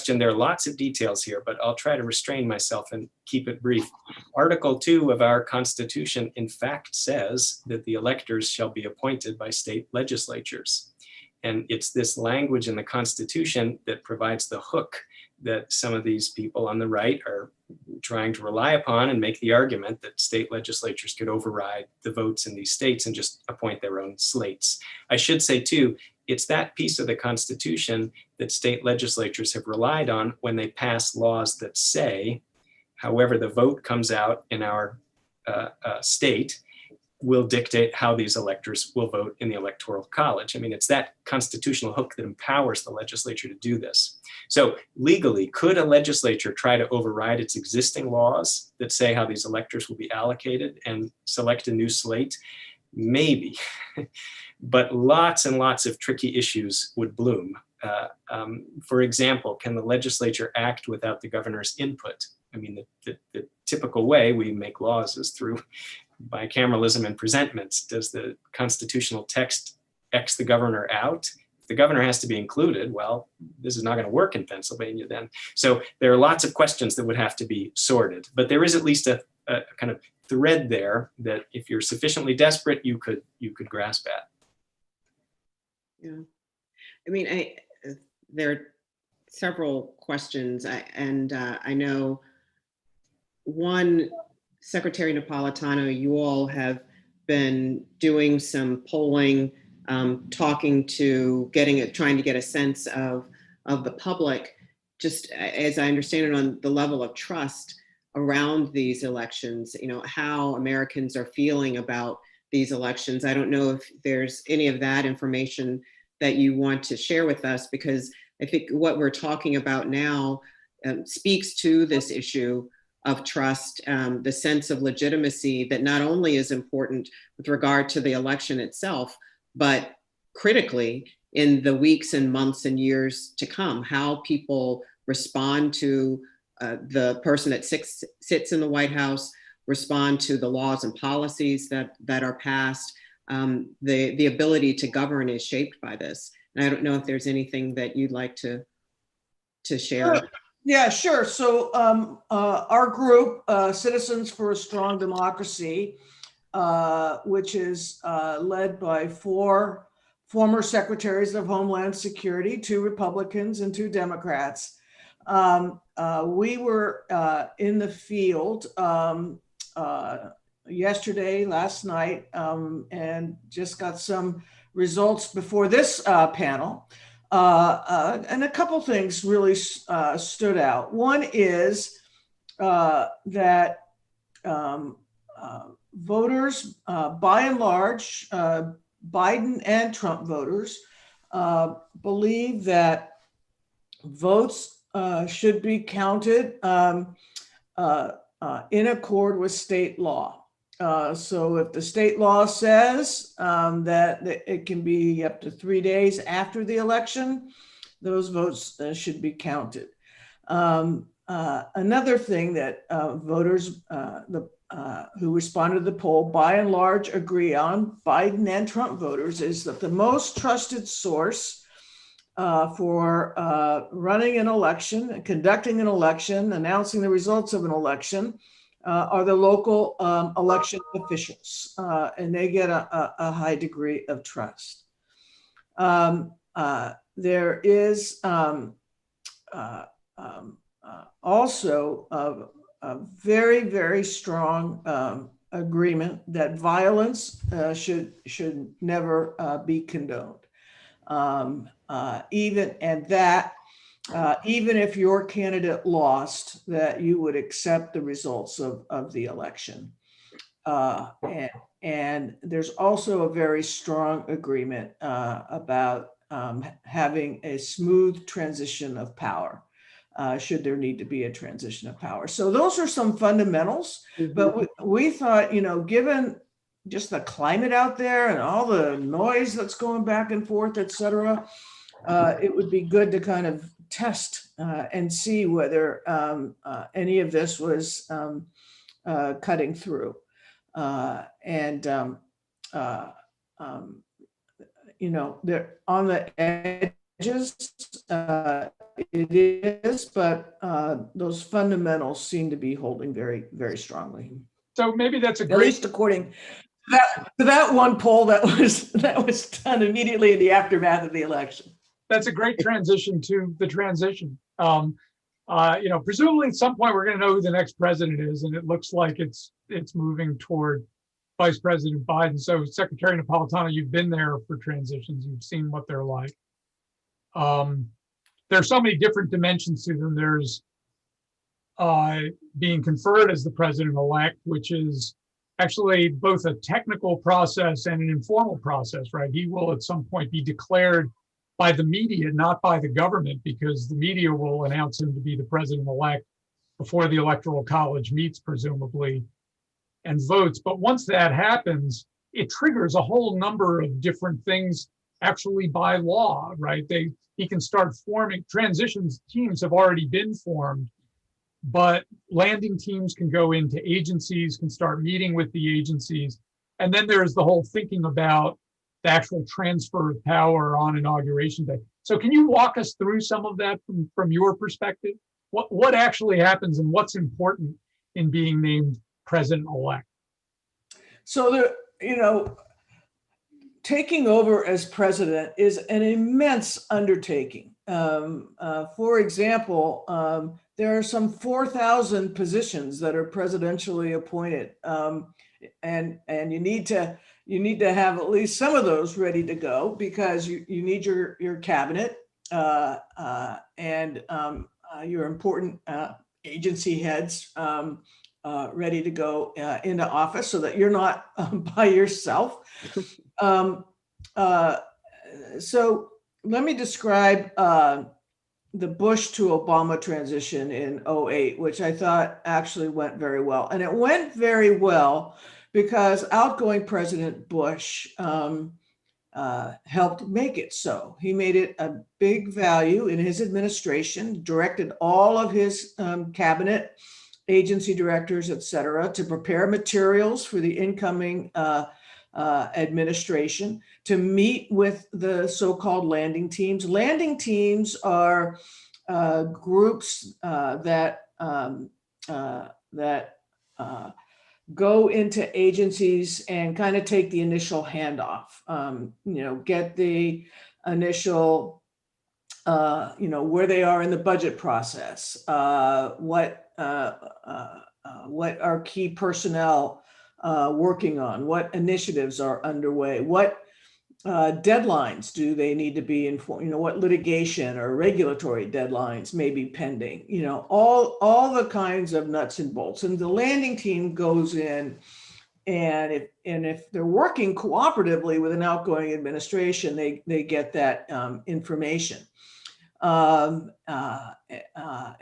there are lots of details here, but I'll try to restrain myself and keep it brief. Article 2 of our Constitution, in fact, says that the electors shall be appointed by state legislatures. And it's this language in the Constitution that provides the hook that some of these people on the right are trying to rely upon and make the argument that state legislatures could override the votes in these states and just appoint their own slates. I should say too, it's that piece of the Constitution that state legislatures have relied on when they pass laws that say, however the vote comes out in our state, will dictate how these electors will vote in the Electoral College. I mean, it's that constitutional hook that empowers the legislature to do this. So legally, could a legislature try to override its existing laws that say how these electors will be allocated and select a new slate? Maybe, but lots and lots of tricky issues would bloom. For example, can the legislature act without the governor's input? I mean, the typical way we make laws is through bicameralism and presentments. Does the constitutional text X the governor out? If the governor has to be included, well, this is not going to work in Pennsylvania then. So there are lots of questions that would have to be sorted, but there is at least a kind of thread there that if you're sufficiently desperate, you could grasp at. Yeah, I mean, there are several questions, and I know one, Secretary Napolitano, you all have been doing some polling, trying to get a sense of the public, just as I understand it, on the level of trust around these elections, you know, how Americans are feeling about these elections. I don't know if there's any of that information that you want to share with us, because I think what we're talking about now speaks to this issue of trust, the sense of legitimacy that not only is important with regard to the election itself, but critically in the weeks and months and years to come, how people respond to the person that sits in the White House, respond to the laws and policies that are passed. The ability to govern is shaped by this. And I don't know if there's anything that you'd like to share. Sure. Yeah, sure. So our group, Citizens for a Strong Democracy, which is led by 4 former secretaries of Homeland Security, 2 Republicans and 2 Democrats. We were in the field yesterday, last night, and just got some results before this panel. And a couple things really stood out. One is that voters, by and large, Biden and Trump voters, believe that votes should be counted in accord with state law. So if the state law says that it can be up to 3 days after the election, those votes should be counted. Another thing that voters who responded to the poll by and large agree on, Biden and Trump voters, is that the most trusted source for running an election, conducting an election, announcing the results of an election are the local election officials, and they get a high degree of trust. There is also a very, very strong agreement that violence should never be condoned. Even if your candidate lost, that you would accept the results of the election. And there's also a very strong agreement about having a smooth transition of power, should there need to be a transition of power. So those are some fundamentals, but we thought, you know, given just the climate out there and all the noise that's going back and forth, et cetera, it would be good to kind of test and see whether any of this was cutting through. You know, they're on the edge edges. It is, but those fundamentals seem to be holding very, very strongly. So maybe that's a At great, least according to that one poll that was done immediately in the aftermath of the election. that's a great transition to the transition. Presumably at some point we're going to know who the next president is, and it looks like it's moving toward Vice President Biden. So Secretary Napolitano, you've been there for transitions. You've seen what they're like. There's so many different dimensions to them. There's being conferred as the president-elect, which is actually both a technical process and an informal process, right? He will at some point be declared by the media, not by the government, because the media will announce him to be the president-elect before the Electoral College meets, presumably, and votes. But once that happens, it triggers a whole number of different things actually by law, right? He can start forming, transitions teams have already been formed, but landing teams can go into agencies, can start meeting with the agencies. And then there's the whole thinking about the actual transfer of power on Inauguration Day. So can you walk us through some of that from your perspective? What actually happens and what's important in being named president-elect? So taking over as president is an immense undertaking. For example, there are some 4,000 positions that are presidentially appointed, and you need to have at least some of those ready to go, because you need your cabinet and your important agency heads ready to go into office, so that you're not by yourself. So let me describe the Bush to Obama transition in 2008, which I thought actually went very well. And it went very well because outgoing President Bush helped make it so. He made it a big value in his administration, directed all of his cabinet, agency directors, et cetera, to prepare materials for the incoming administration, to meet with the so-called landing teams. Landing teams are groups that go into agencies and kind of take the initial handoff. Get the initial, where they are in the budget process, what are key personnel working on, what initiatives are underway, what deadlines do they need to be informed, what litigation or regulatory deadlines may be pending, all the kinds of nuts and bolts. And the landing team goes in, and if they're working cooperatively with an outgoing administration, they get that information.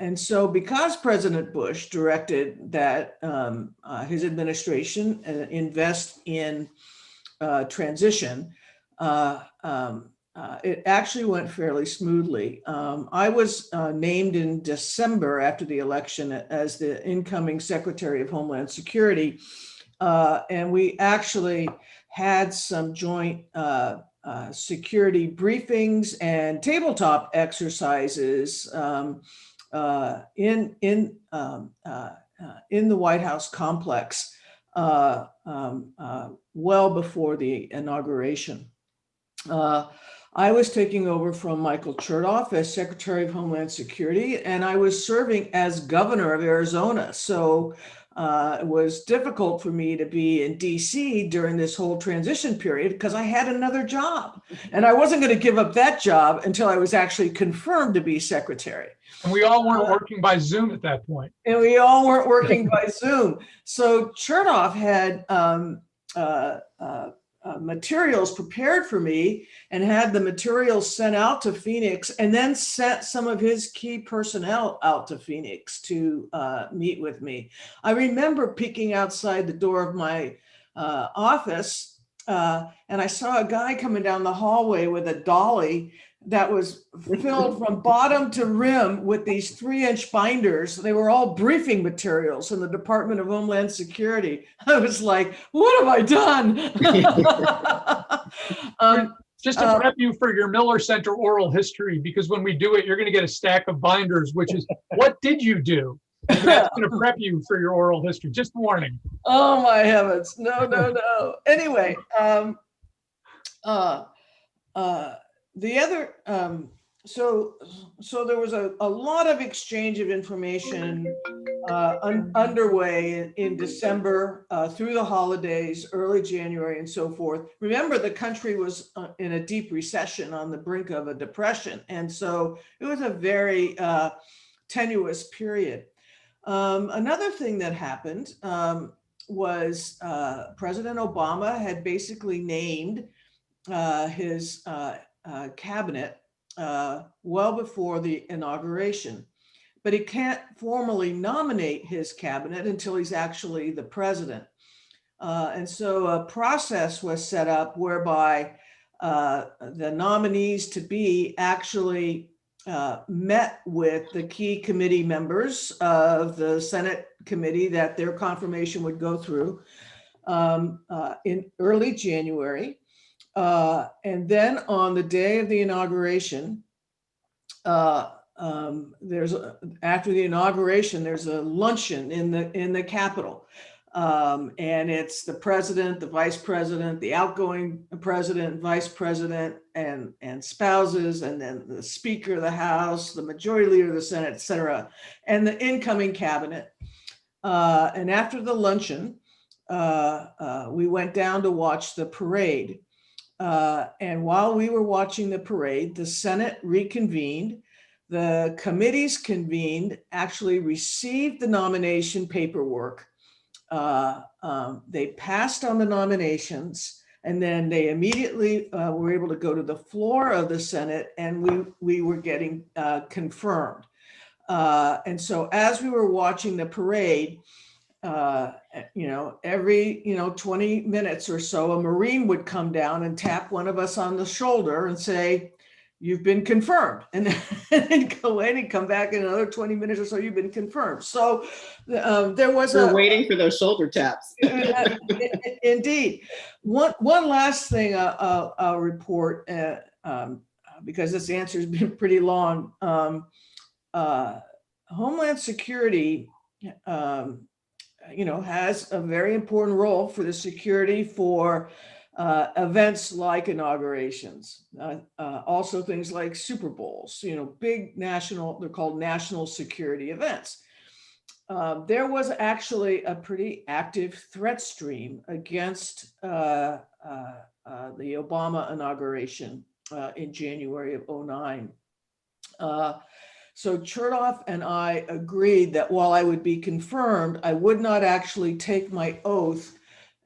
And so because President Bush directed that his administration invest in transition, it actually went fairly smoothly. I was named in December after the election as the incoming Secretary of Homeland Security, and we actually had some joint security briefings and tabletop exercises in the White House complex well before the inauguration. I was taking over from Michael Chertoff as Secretary of Homeland Security, and I was serving as governor of Arizona. So it was difficult for me to be in DC during this whole transition period because I had another job, and I wasn't going to give up that job until I was actually confirmed to be secretary. And we all weren't working by Zoom at that point. And we all weren't working by Zoom. So Chertoff had materials prepared for me and had the materials sent out to Phoenix, and then sent some of his key personnel out to Phoenix to meet with me. I remember peeking outside the door of my office and I saw a guy coming down the hallway with a dolly that was filled from bottom to rim with these 3-inch binders. They were all briefing materials from the Department of Homeland Security. I was like, what have I done? Just to prep you for your Miller Center oral history, because when we do it, you're going to get a stack of binders, which is what did you do? And that's going to prep you for your oral history. Just warning. Oh my heavens! No, no, no. Anyway, the other, so there was a lot of exchange of information underway in December through the holidays, early January, and so forth. Remember, the country was in a deep recession, on the brink of a depression, and so it was a very tenuous period. Another thing that happened was President Obama had basically named his cabinet well before the inauguration, but he can't formally nominate his cabinet until he's actually the president. And so a process was set up whereby the nominees to be actually met with the key committee members of the Senate committee that their confirmation would go through in early January. And then on the day of the inauguration, after the inauguration, there's a luncheon in the Capitol. And it's the president, the vice president, the outgoing president, vice president, and spouses, and then the speaker of the House, the majority leader of the Senate, et cetera, and the incoming cabinet. And after the luncheon, we went down to watch the parade. And while we were watching the parade, the Senate reconvened. The committees convened, actually received the nomination paperwork. They passed on the nominations, and then they immediately were able to go to the floor of the Senate, and we were getting confirmed. And so as we were watching the parade, every 20 minutes or so, a Marine would come down and tap one of us on the shoulder and say, "You've been confirmed," and then go in and come back in another 20 minutes or so, "You've been confirmed." So there was We're waiting for those shoulder taps. Indeed. One last thing I'll report, because this answer has been pretty long. Homeland Security, has a very important role for the security for events like inaugurations, also things like Super Bowls, big national, they're called national security events. There was actually a pretty active threat stream against the Obama inauguration in January of 2009. So Chertoff and I agreed that while I would be confirmed, I would not actually take my oath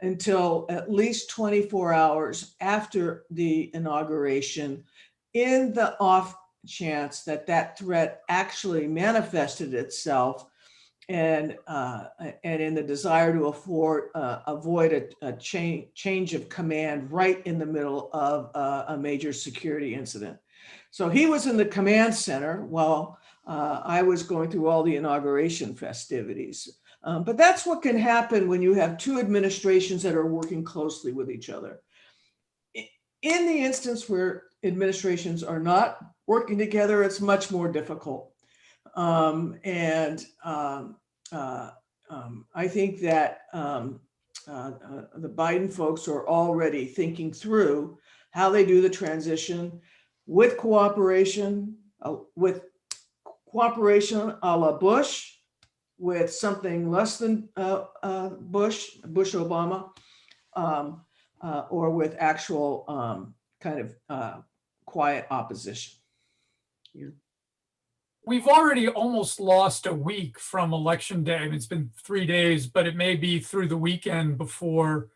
until at least 24 hours after the inauguration, in the off chance that that threat actually manifested itself, and in the desire to avoid a change of command right in the middle of a major security incident. So he was in the command center while I was going through all the inauguration festivities. But that's what can happen when you have two administrations that are working closely with each other. In the instance where administrations are not working together, it's much more difficult. I think that the Biden folks are already thinking through how they do the transition with cooperation a la Bush, with something less than Bush Obama, or with actual quiet opposition. Yeah. We've already almost lost a week from Election Day. I mean, it's been 3 days, but it may be through the weekend before,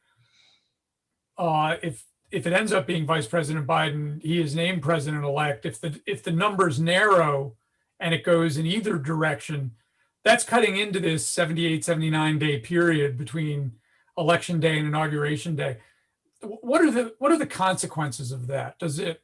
if it ends up being Vice President Biden, he is named president-elect. If the numbers narrow and it goes in either direction, that's cutting into this 78, 79-day period between Election Day and Inauguration Day. What are the consequences of that? Does it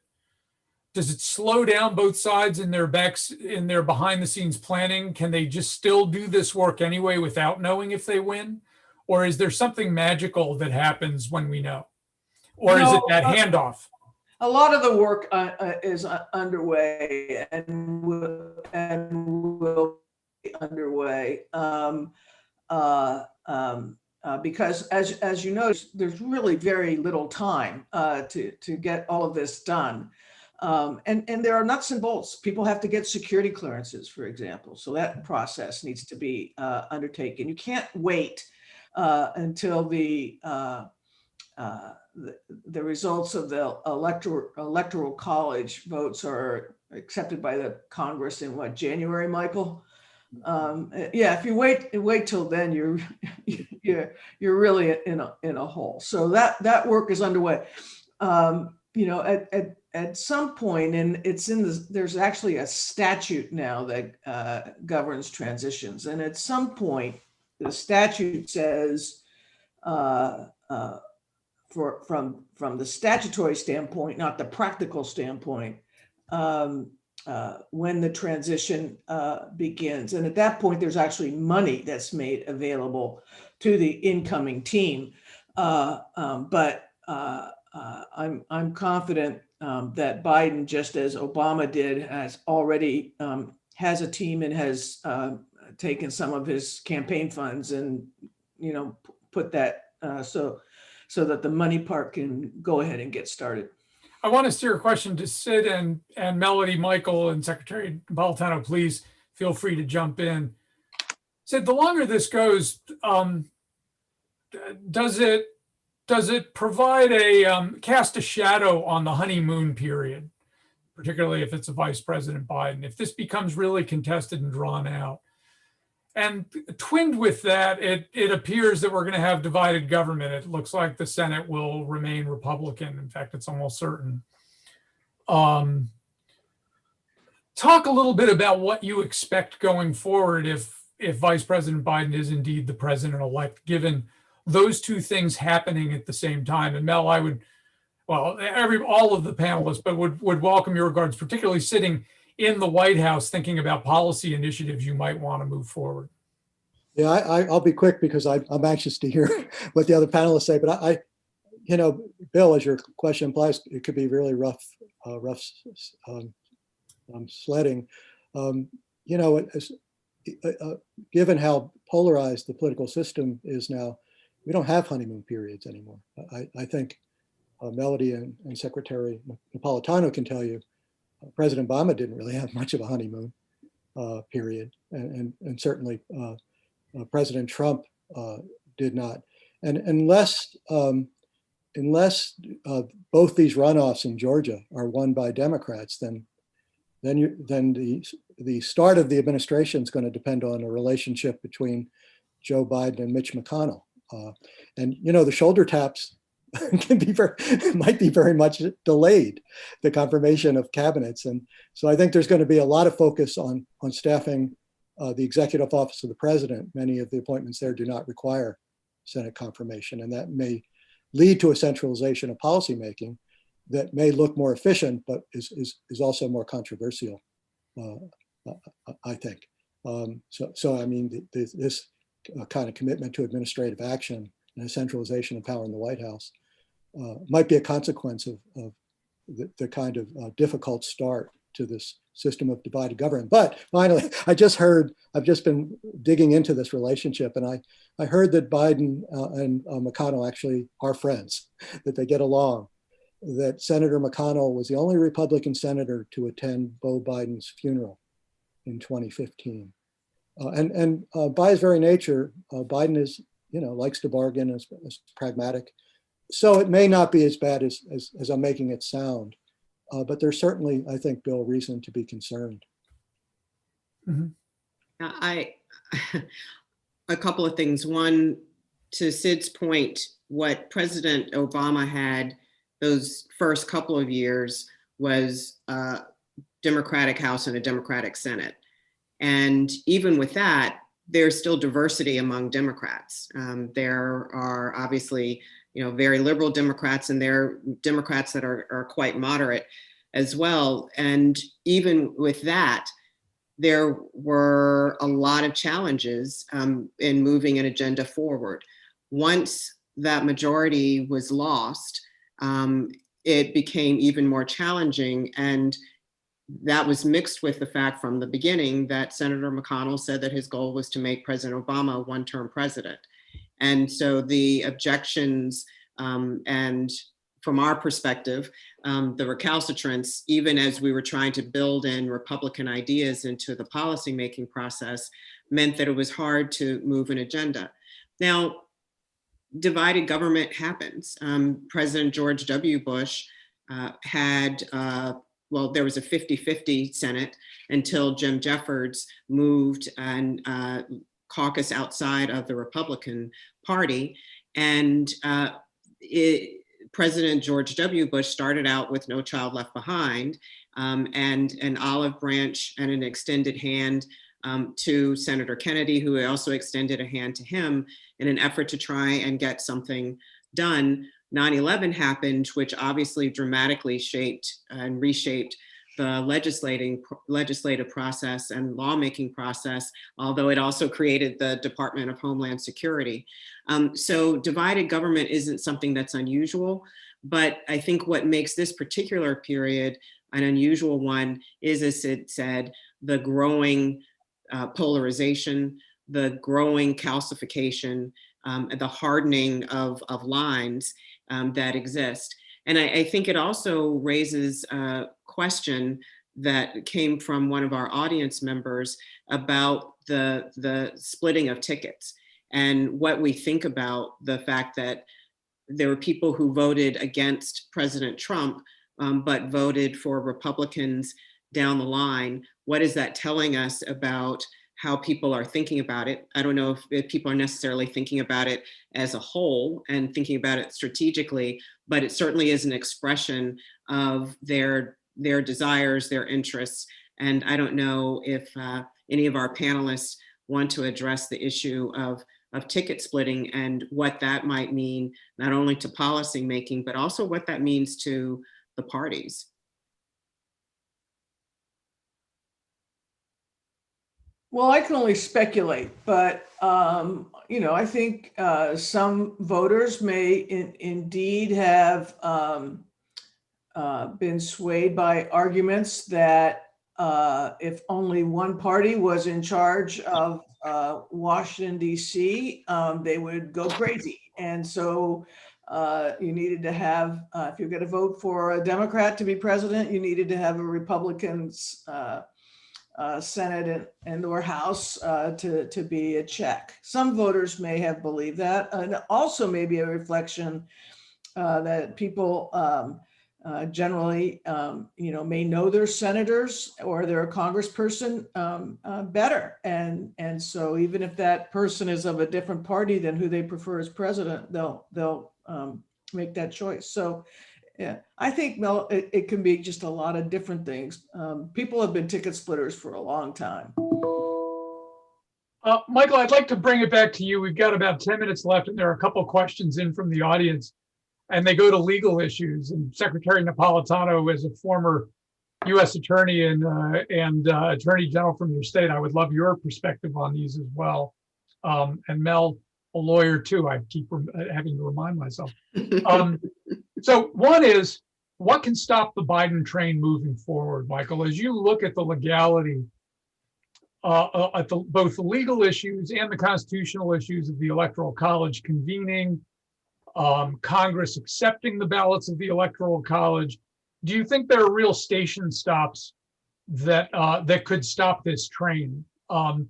slow down both sides in their behind-the-scenes planning? Can they just still do this work anyway without knowing if they win? Or is there something magical that happens when we know? Or is it that handoff? a lot of the work is underway and will be underway. Because as you know, there's really very little time to get all of this done. And there are nuts and bolts. People have to get security clearances, for example. So that process needs to be undertaken. You can't wait until the results of the electoral college votes are accepted by the Congress in what, January, Michael? Yeah, if you wait till then, you're really in a hole. So that work is underway. You know, at some point, and it's there's actually a statute now that governs transitions, and at some point, the statute says, from the statutory standpoint, not the practical standpoint, when the transition begins. And at that point, there's actually money that's made available to the incoming team. But I'm confident that Biden, just as Obama did, has already has a team and has taken some of his campaign funds and, you know, put that so that the money part can go ahead and get started. I want to steer a question to Sid and Melody, Michael, and Secretary Napolitano. Please feel free to jump in. Sid, the longer this goes, does it provide cast a shadow on the honeymoon period, particularly if it's a Vice President Biden, if this becomes really contested and drawn out? And twinned with that, it appears that we're going to have divided government. It looks like the Senate will remain Republican. In fact, it's almost certain. Talk a little bit about what you expect going forward if Vice President Biden is indeed the president-elect, given those two things happening at the same time. And Mel, I would, well, all of the panelists, but would welcome your regards, particularly sitting in the White House, thinking about policy initiatives you might want to move forward. Yeah, I'll be quick because I'm anxious to hear what the other panelists say. But you know, Bill, as your question implies, it could be really rough sledding. You know, given how polarized the political system is now, we don't have honeymoon periods anymore. I think Melody and Secretary Napolitano can tell you, President Obama didn't really have much of a honeymoon period, and certainly President Trump did not. And unless both these runoffs in Georgia are won by Democrats, then the start of the administration is going to depend on a relationship between Joe Biden and Mitch McConnell. And you know, the shoulder taps might be very much delayed, the confirmation of cabinets. And so I think there's going to be a lot of focus on staffing the executive office of the president. Many of the appointments there do not require Senate confirmation, and that may lead to a centralization of policymaking that may look more efficient, but is also more controversial, I think. So I mean, this kind of commitment to administrative action and a centralization of power in the White House might be a consequence of the kind of difficult start to this system of divided government. But finally, I've just been digging into this relationship, and I heard that Biden and McConnell actually are friends, that they get along, that Senator McConnell was the only Republican senator to attend Beau Biden's funeral in 2015. And by his very nature, Biden is, likes to bargain, is pragmatic. So it may not be as bad as I'm making it sound, but there's certainly, I think, Bill, reason to be concerned. Mm-hmm. A couple of things. One, to Sid's point, what President Obama had those first couple of years was a Democratic House and a Democratic Senate. And even with that, there's still diversity among Democrats. There are obviously, very liberal Democrats, and there are Democrats that are quite moderate as well. And even with that, there were a lot of challenges in moving an agenda forward. Once that majority was lost, it became even more challenging. And that was mixed with the fact from the beginning that Senator McConnell said that his goal was to make President Obama a one-term president. And so the objections and from our perspective, the recalcitrance, even as we were trying to build in Republican ideas into the policymaking process, meant that it was hard to move an agenda. Now, divided government happens. President George W. Bush had, well, there was a 50-50 Senate until Jim Jeffords moved and caucus outside of the Republican Party. And President George W. Bush started out with No Child Left Behind and an olive branch and an extended hand to Senator Kennedy, who also extended a hand to him in an effort to try and get something done. 9/11 happened, which obviously dramatically shaped and reshaped the legislative process and lawmaking process, although it also created the Department of Homeland Security. So divided government isn't something that's unusual, but I think what makes this particular period an unusual one is, as Sid said, the growing polarization, the growing calcification, the hardening of lines that exist. And I think it also raises a question that came from one of our audience members about the splitting of tickets and what we think about the fact that there were people who voted against President Trump, but voted for Republicans down the line. What is that telling us about how people are thinking about it? I don't know if people are necessarily thinking about it as a whole and thinking about it strategically, but it certainly is an expression of their desires, their interests. And I don't know if any of our panelists want to address the issue of ticket splitting and what that might mean, not only to policy making, but also what that means to the parties. Well, I can only speculate, but I think some voters may indeed have been swayed by arguments that if only one party was in charge of Washington, D.C., they would go crazy. And so you needed to have, if you're going to vote for a Democrat to be president, you needed to have a Republican's Senate and or House to be a check. Some voters may have believed that, and also maybe a reflection that people generally, may know their senators or their congressperson better, and so even if that person is of a different party than who they prefer as president, they'll make that choice. So. Yeah, I think, Mel, it can be just a lot of different things. People have been ticket splitters for a long time. Michael, I'd like to bring it back to you. We've got about 10 minutes left, and there are a couple of questions in from the audience, and they go to legal issues. And Secretary Napolitano, as a former U.S. attorney and attorney general from your state, I would love your perspective on these as well. And Mel, a lawyer too. I keep having to remind myself. So one is, what can stop the Biden train moving forward, Michael? As you look at the legality, at both the legal issues and the constitutional issues of the Electoral College convening, Congress accepting the ballots of the Electoral College, do you think there are real station stops that could stop this train? And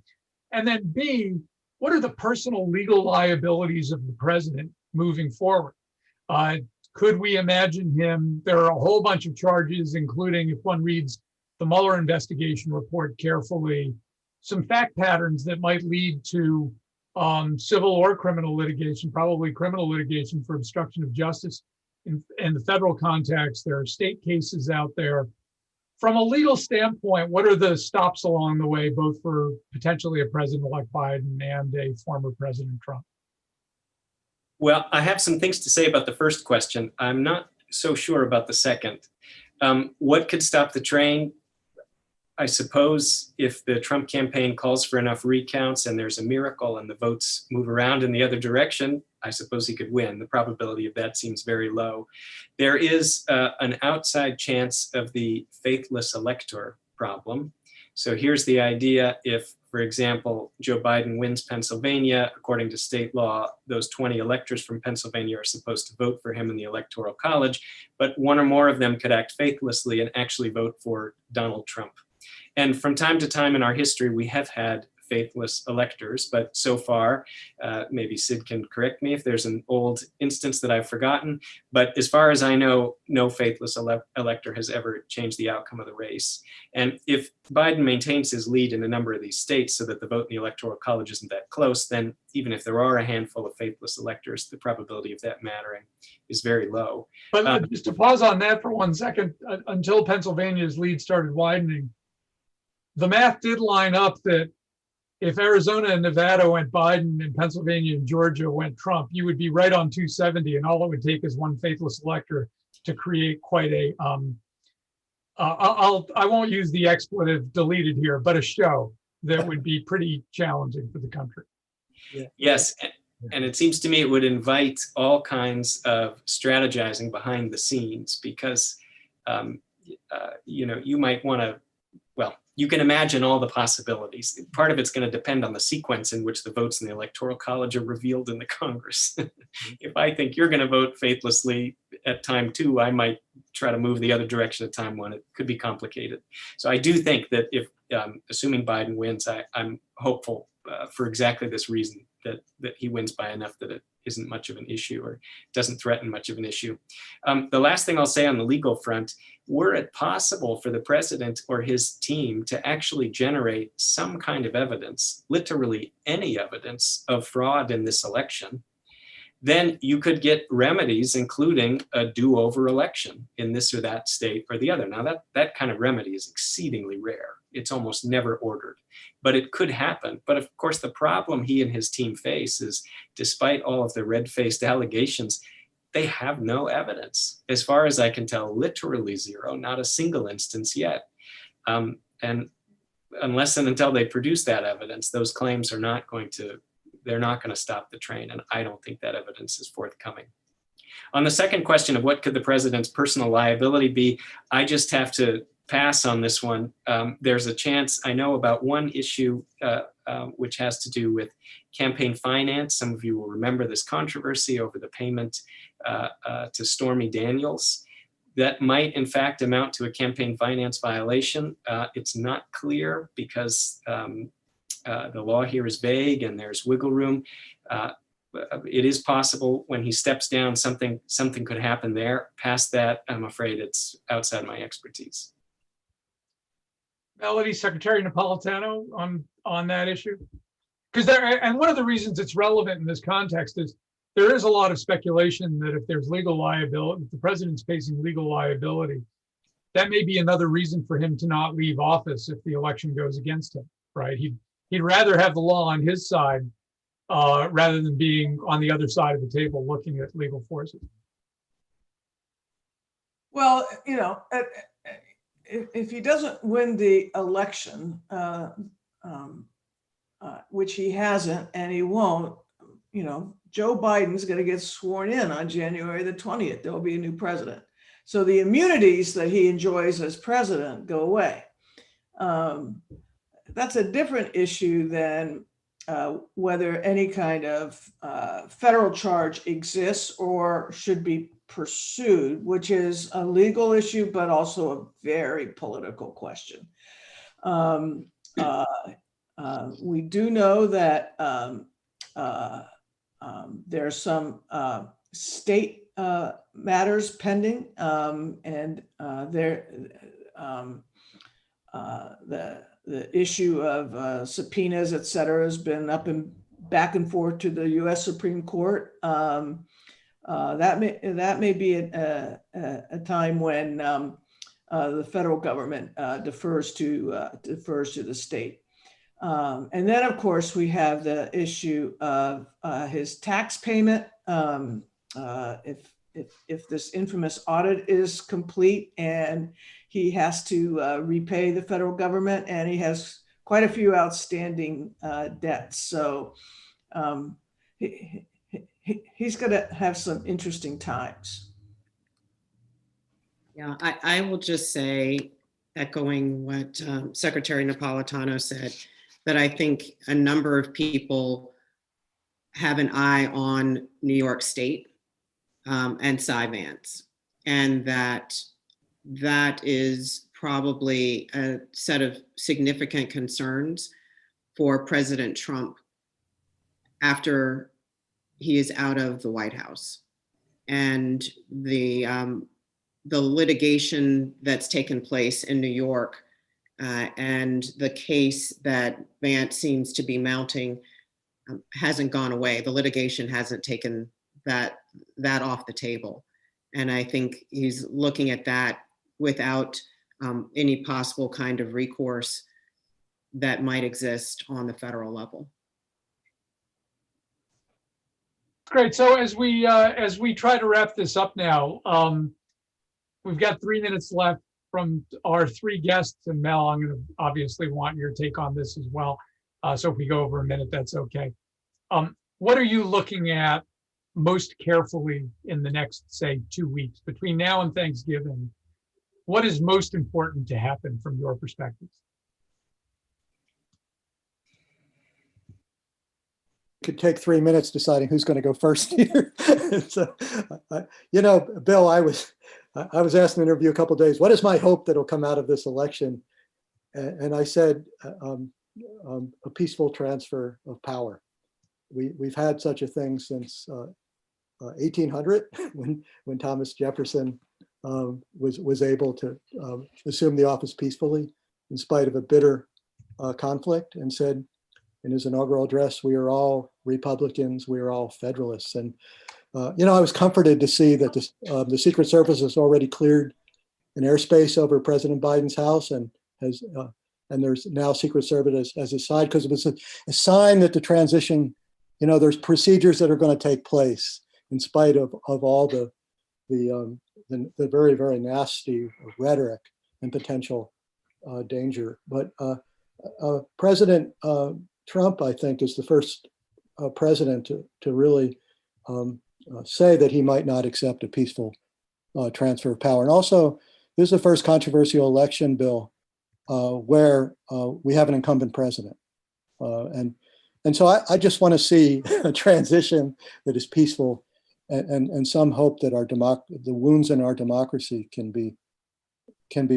then B, what are the personal legal liabilities of the president moving forward? Could we imagine him? There are a whole bunch of charges, including, if one reads the Mueller investigation report carefully, some fact patterns that might lead to civil or criminal litigation, probably criminal litigation for obstruction of justice. In the federal context, there are state cases out there. From a legal standpoint, what are the stops along the way, both for potentially a President-elect Biden and a former President Trump? Well, I have some things to say about the first question. I'm not so sure about the second. What could stop the train? I suppose if the Trump campaign calls for enough recounts and there's a miracle and the votes move around in the other direction, I suppose he could win. The probability of that seems very low. There is an outside chance of the faithless elector problem. So here's the idea. If, for example, Joe Biden wins Pennsylvania, according to state law, those 20 electors from Pennsylvania are supposed to vote for him in the Electoral College, but one or more of them could act faithlessly and actually vote for Donald Trump. And from time to time in our history, we have had faithless electors, but so far, maybe Sid can correct me if there's an old instance that I've forgotten, but as far as I know, no faithless elector has ever changed the outcome of the race. And if Biden maintains his lead in a number of these states so that the vote in the Electoral College isn't that close, then even if there are a handful of faithless electors, the probability of that mattering is very low. But just to pause on that for 1 second, until Pennsylvania's lead started widening, the math did line up that if Arizona and Nevada went Biden and Pennsylvania and Georgia went Trump, you would be right on 270, and all it would take is one faithless elector to create quite a, I won't use the expletive deleted here, but a show that would be pretty challenging for the country. Yes, and it seems to me it would invite all kinds of strategizing behind the scenes because, you might want to, well, you can imagine all the possibilities. Part of it's going to depend on the sequence in which the votes in the Electoral College are revealed in the Congress. If I think you're going to vote faithlessly at time 2, I might try to move the other direction at time 1. It could be complicated. So I do think that if, assuming Biden wins, I'm hopeful for exactly this reason, that he wins by enough that it isn't much of an issue or doesn't threaten much of an issue. The last thing I'll say on the legal front, were it possible for the president or his team to actually generate some kind of evidence, literally any evidence of fraud in this election, then you could get remedies, including a do-over election in this or that state or the other. Now, that kind of remedy is exceedingly rare. It's almost never ordered, but it could happen. But of course, the problem he and his team face is, despite all of the red-faced allegations, they have no evidence. As far as I can tell, literally zero, not a single instance yet. And unless and until they produce that evidence, those claims are not going to, they're not going to stop the train. And I don't think that evidence is forthcoming. On the second question of what could the president's personal liability be, I just have to pass on this one. There's a chance, I know about one issue which has to do with campaign finance. Some of you will remember this controversy over the payment to Stormy Daniels. That might in fact amount to a campaign finance violation. It's not clear because the law here is vague and there's wiggle room. It is possible when he steps down, something could happen there. Past that, I'm afraid it's outside my expertise. Melody, Secretary Napolitano on that issue? Because and one of the reasons it's relevant in this context is there is a lot of speculation that if there's legal liability, if the president's facing legal liability, that may be another reason for him to not leave office if the election goes against him, right? He'd rather have the law on his side rather than being on the other side of the table looking at legal forces. Well, if he doesn't win the election, which he hasn't and he won't, Joe Biden's going to get sworn in on January the 20th. There will be a new president. So the immunities that he enjoys as president go away. That's a different issue than whether any kind of federal charge exists or should be pursued, which is a legal issue, but also a very political question. We do know that there's some state matters pending, and the issue of subpoenas, et cetera, has been up and back and forth to the U.S. Supreme Court. That may be a time when the federal government defers to the state. And then, of course, we have the issue of his tax payment. If this infamous audit is complete and he has to repay the federal government, and he has quite a few outstanding debts. So he's going to have some interesting times. Yeah, I will just say, echoing what Secretary Napolitano said, that I think a number of people have an eye on New York State and Cy Vance, and that is probably a set of significant concerns for President Trump after he is out of the White House. And the litigation that's taken place in New York and the case that Vance seems to be mounting hasn't gone away. The litigation hasn't taken that off the table. And I think he's looking at that without any possible kind of recourse that might exist on the federal level. Great. So as we try to wrap this up now, we've got 3 minutes left from our 3 guests, and Mel, I'm going to obviously want your take on this as well. So if we go over a minute, that's okay. What are you looking at most carefully in the next, say, 2 weeks between now and Thanksgiving? What is most important to happen from your perspective? Could take 3 minutes deciding who's going to go first here. So, Bill, I was asked in an interview a couple of days, what is my hope that'll come out of this election? And I said, a peaceful transfer of power. We've had such a thing since 1800 when Thomas Jefferson was able to assume the office peacefully in spite of a bitter conflict, and said in his inaugural address, we are all Republicans, we are all Federalists. And I was comforted to see that the Secret Service has already cleared an airspace over President Biden's house, and there's now Secret Service as a side, because it was a sign that the transition, there's procedures that are going to take place in spite of all the very, very nasty rhetoric and potential danger. But President Trump, I think, is the first president to really say that he might not accept a peaceful transfer of power. And also, this is the first controversial election, Bill, where we have an incumbent president. And so I just want to see a transition that is peaceful, and some hope that the wounds in our democracy can be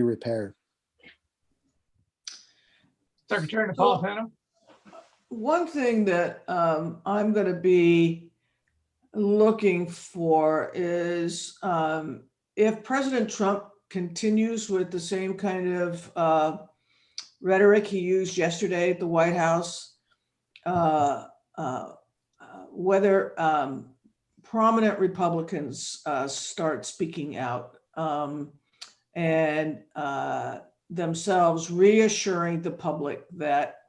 repaired. Secretary Napolitano? One thing that I'm going to be looking for is if President Trump continues with the same kind of rhetoric he used yesterday at the White House, whether prominent Republicans start speaking out and themselves reassuring the public that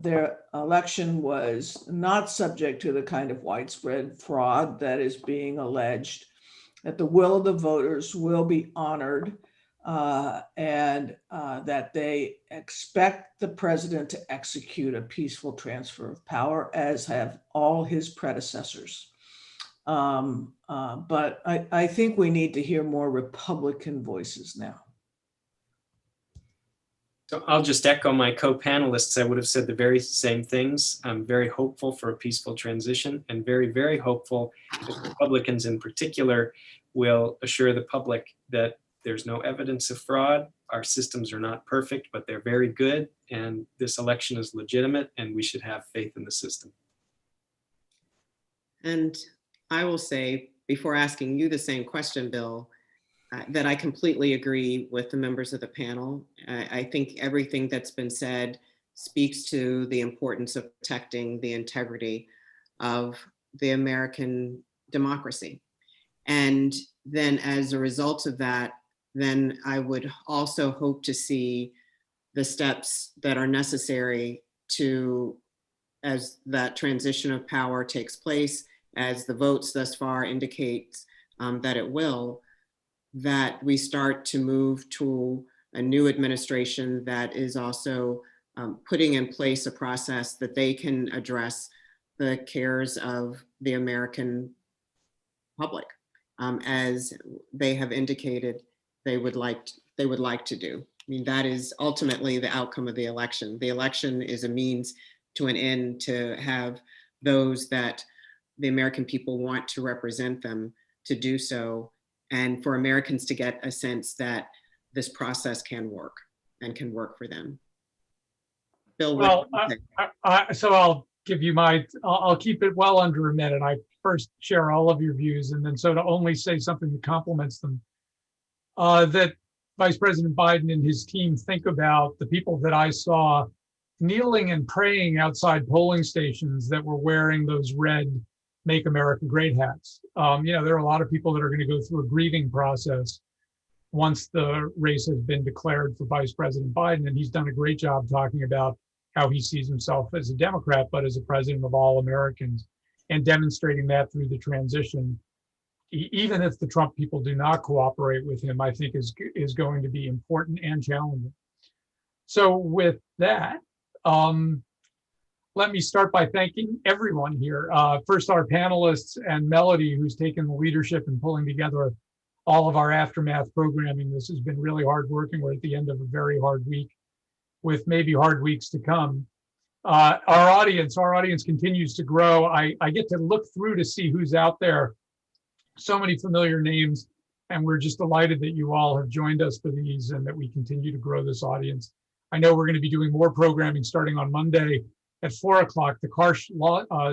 their election was not subject to the kind of widespread fraud that is being alleged, that the will of the voters will be honored, and that they expect the president to execute a peaceful transfer of power, as have all his predecessors. But I think we need to hear more Republican voices now. So I'll just echo my co-panelists. I would have said the very same things. I'm very hopeful for a peaceful transition, and very, very hopeful that Republicans in particular will assure the public that there's no evidence of fraud. Our systems are not perfect, but they're very good, and this election is legitimate, and we should have faith in the system. And I will say, before asking you the same question, Bill, that I completely agree with the members of the panel. I think everything that's been said speaks to the importance of protecting the integrity of the American democracy. And then as a result of that, then I would also hope to see the steps that are necessary to, as that transition of power takes place, as the votes thus far indicate that it will, that we start to move to a new administration that is also putting in place a process that they can address the cares of the American public, as they have indicated they would like to do. I mean, that is ultimately the outcome of the election. The election is a means to an end to have those that the American people want to represent them to do so, and for Americans to get a sense that this process can work and can work for them. Bill, Well, so I'll give you I'll keep it well under a minute. I first share all of your views, and then so to only say something that complements them, that Vice President Biden and his team think about the people that I saw kneeling and praying outside polling stations that were wearing those red Make America Great hats. There are a lot of people that are going to go through a grieving process once the race has been declared for Vice President Biden, and he's done a great job talking about how he sees himself as a Democrat, but as a president of all Americans, and demonstrating that through the transition. Even if the Trump people do not cooperate with him, I think is going to be important and challenging. So with that, let me start by thanking everyone here. First, our panelists and Melody, who's taken the leadership in pulling together all of our aftermath programming. This has been really hard working. We're at the end of a very hard week with maybe hard weeks to come. Our audience continues to grow. I get to look through to see who's out there. So many familiar names, and we're just delighted that you all have joined us for these and that we continue to grow this audience. I know we're going to be doing more programming starting on Monday at 4 o'clock. The Karsh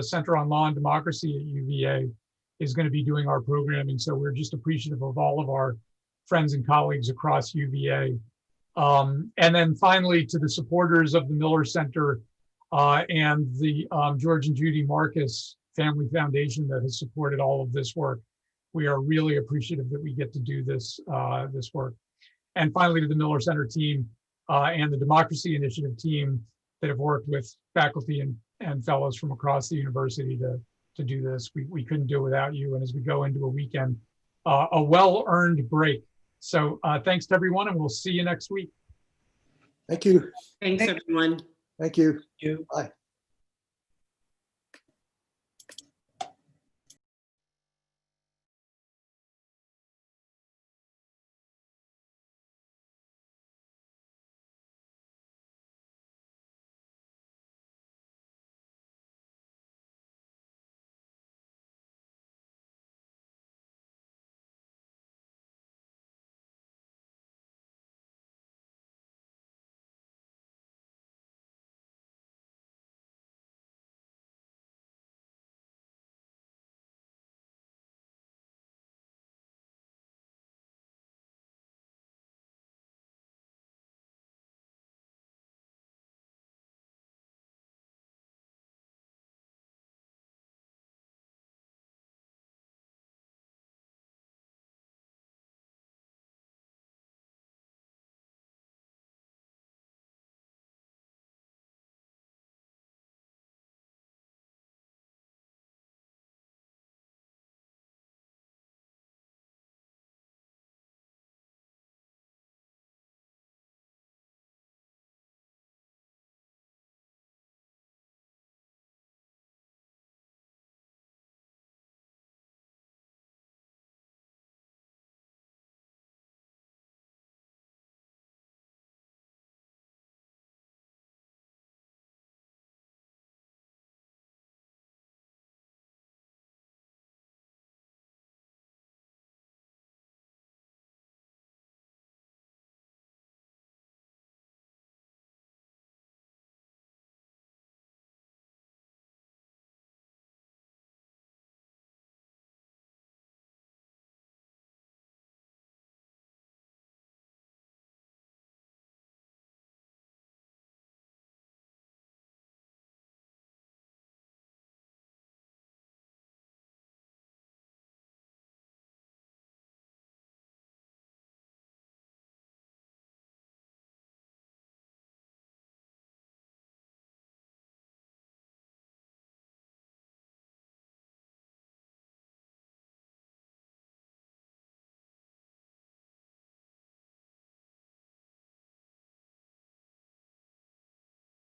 Center on Law and Democracy at UVA is going to be doing our programming. So we're just appreciative of all of our friends and colleagues across UVA. And then finally, to the supporters of the Miller Center and the George and Judy Marcus Family Foundation that has supported all of this work. We are really appreciative that we get to do this work. And finally, to the Miller Center team and the Democracy Initiative team that have worked with faculty and fellows from across the university to do this. We couldn't do it without you. And as we go into a weekend, a well-earned break. So thanks to everyone, and we'll see you next week. Thank you. Thanks, everyone. Thank you. You. Bye.